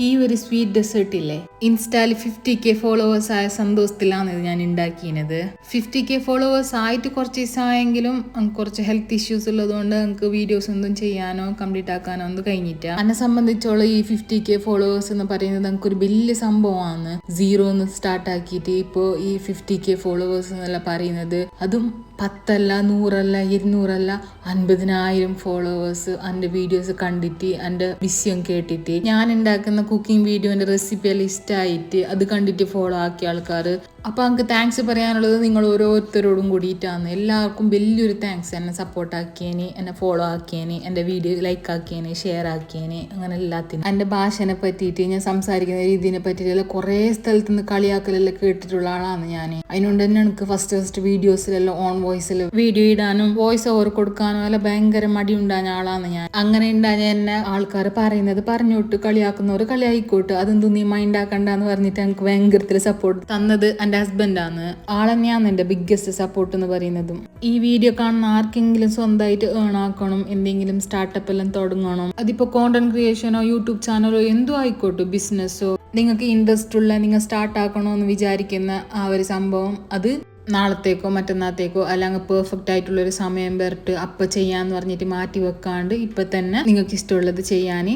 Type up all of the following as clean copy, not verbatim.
ഈ ഒരു sweet desert ഇല്ലേ, ഇൻസ്റ്റായിൽ 50K ഫോളോവേഴ്സ് ആയ സന്തോഷത്തിലാണ് ഇത് ഞാൻ ഉണ്ടാക്കിയത്. 50K ഫോളോവേഴ്സ് ആയിട്ട് കുറച്ച് ദിവസമായെങ്കിലും കുറച്ച് ഹെൽത്ത് ഇഷ്യൂസ് ഉള്ളതുകൊണ്ട് നമുക്ക് വീഡിയോസ് ഒന്നും ചെയ്യാനോ കംപ്ലീറ്റ് ആക്കാനോ ഒന്നും കഴിഞ്ഞിട്ട. എന്നെ സംബന്ധിച്ചോളം ഈ 50K ഫോളോവേഴ്സ് എന്ന് പറയുന്നത് നമുക്കൊരു വലിയ സംഭവമാണ്. 0 സ്റ്റാർട്ട് ആക്കിയിട്ട് ഇപ്പോൾ ഈ 50K ഫോളോവേഴ്സ് എന്നല്ല പറയുന്നത്. അതും 10 അല്ല 100 അല്ല 200 അല്ല 50,000 ഫോളോവേഴ്സ് എൻ്റെ വീഡിയോസ് കണ്ടിട്ട് എൻ്റെ വിഷയം കേട്ടിട്ട് ഞാൻ ഉണ്ടാക്കുന്ന കുക്കിംഗ് വീഡിയോൻ്റെ റെസിപ്പി എല്ലാം ഇഷ്ടമായിട്ട് അത് കണ്ടിട്ട് ഫോളോ ആക്കിയ ആൾക്കാർ. അപ്പോൾ എനിക്ക് താങ്ക്സ് പറയാനുള്ളത് നിങ്ങൾ ഓരോരുത്തരോടും കൂടിയിട്ടാണ്. എല്ലാവർക്കും വലിയൊരു താങ്ക്സ്. എന്നെ സപ്പോർട്ട് ആക്കിയേന്, എന്നെ ഫോളോ ആക്കിയേന്, എൻ്റെ വീഡിയോ ലൈക്ക് ആക്കിയേന്, ഷെയർ ആക്കിയേന്, അങ്ങനെ എല്ലാത്തിനും. എൻ്റെ ഭാഷനെ പറ്റിയിട്ട് ഞാൻ സംസാരിക്കുന്ന രീതിനെ പറ്റിയിട്ടെല്ലാം കുറേ സ്ഥലത്ത് നിന്ന് കളിയാക്കലെല്ലാം കേട്ടിട്ടുള്ള ആളാണ് ഞാൻ. അതിനുകൊണ്ട് തന്നെ എനിക്ക് ഫസ്റ്റ് വീഡിയോസിലെല്ലാം ഓൺ വോയിസിൽ വീഡിയോ ഇടാനും വോയിസ് ഓവർ കൊടുക്കാനും എല്ലാം ഭയങ്കര മടി ഉണ്ടായ ആളാണ് ഞാൻ. അങ്ങനെ ഉണ്ടായ എന്നെ ആൾക്കാർ പറയുന്നത് പറഞ്ഞോട്ട് കളിയാക്കുന്നവർ കളിയായിക്കോട്ട്, അതെന്തും നീ മൈൻഡ് ആക്കണ്ടെന്ന് പറഞ്ഞിട്ട് എനിക്ക് ഭയങ്കരത്തിൽ സപ്പോർട്ട് തന്നത് എൻ്റെ ഹസ്ബൻഡാണ്. ആളെന്നെയാണ് എൻ്റെ ബിഗ്ഗസ്റ്റ് സപ്പോർട്ട് എന്ന് പറയുന്നതും. ഈ വീഡിയോ കാണുന്ന ആർക്കെങ്കിലും സ്വന്തമായിട്ട് ഏണാക്കണം, എന്തെങ്കിലും സ്റ്റാർട്ടപ്പ് എല്ലാം തുടങ്ങണം, അതിപ്പോൾ കോണ്ടന്റ് ക്രിയേഷനോ യൂട്യൂബ് ചാനലോ എന്തോ ആയിക്കോട്ടെ, ബിസിനസ്സോ, നിങ്ങൾക്ക് ഇൻട്രസ്റ്റ് ഉള്ള നിങ്ങൾ സ്റ്റാർട്ട് ആക്കണോ എന്ന് വിചാരിക്കുന്ന ആ ഒരു സംഭവം അത് നാളത്തേക്കോ മറ്റന്നാളത്തേക്കോ അല്ലെങ്കിൽ പെർഫെക്റ്റ് ആയിട്ടുള്ളൊരു സമയം വരട്ട് അപ്പം ചെയ്യാന്ന് പറഞ്ഞിട്ട് മാറ്റി വെക്കാണ്ട് ഇപ്പം തന്നെ നിങ്ങൾക്ക് ഇഷ്ടമുള്ളത് ചെയ്യാൻ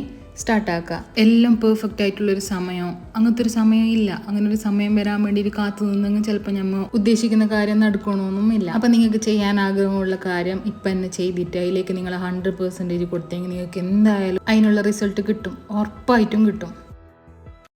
സ്റ്റാർട്ടാക്കുക. എല്ലാം പെർഫെക്റ്റ് ആയിട്ടുള്ളൊരു സമയം, അങ്ങനത്തെ ഒരു സമയം ഇല്ല. അങ്ങനെ ഒരു സമയം വരാൻ വേണ്ടിയിട്ട് കാത്തു നിന്നെങ്കിൽ ചിലപ്പോൾ നമ്മൾ ഉദ്ദേശിക്കുന്ന കാര്യം നടക്കണമെന്നും ഇല്ല. അപ്പം നിങ്ങൾക്ക് ചെയ്യാൻ ആഗ്രഹമുള്ള കാര്യം ഇപ്പം തന്നെ ചെയ്തിട്ട് അതിലേക്ക് നിങ്ങൾ 100% കൊടുത്തെങ്കിൽ നിങ്ങൾക്ക് എന്തായാലും അതിനുള്ള റിസൾട്ട് കിട്ടും, ഉറപ്പായിട്ടും കിട്ടും.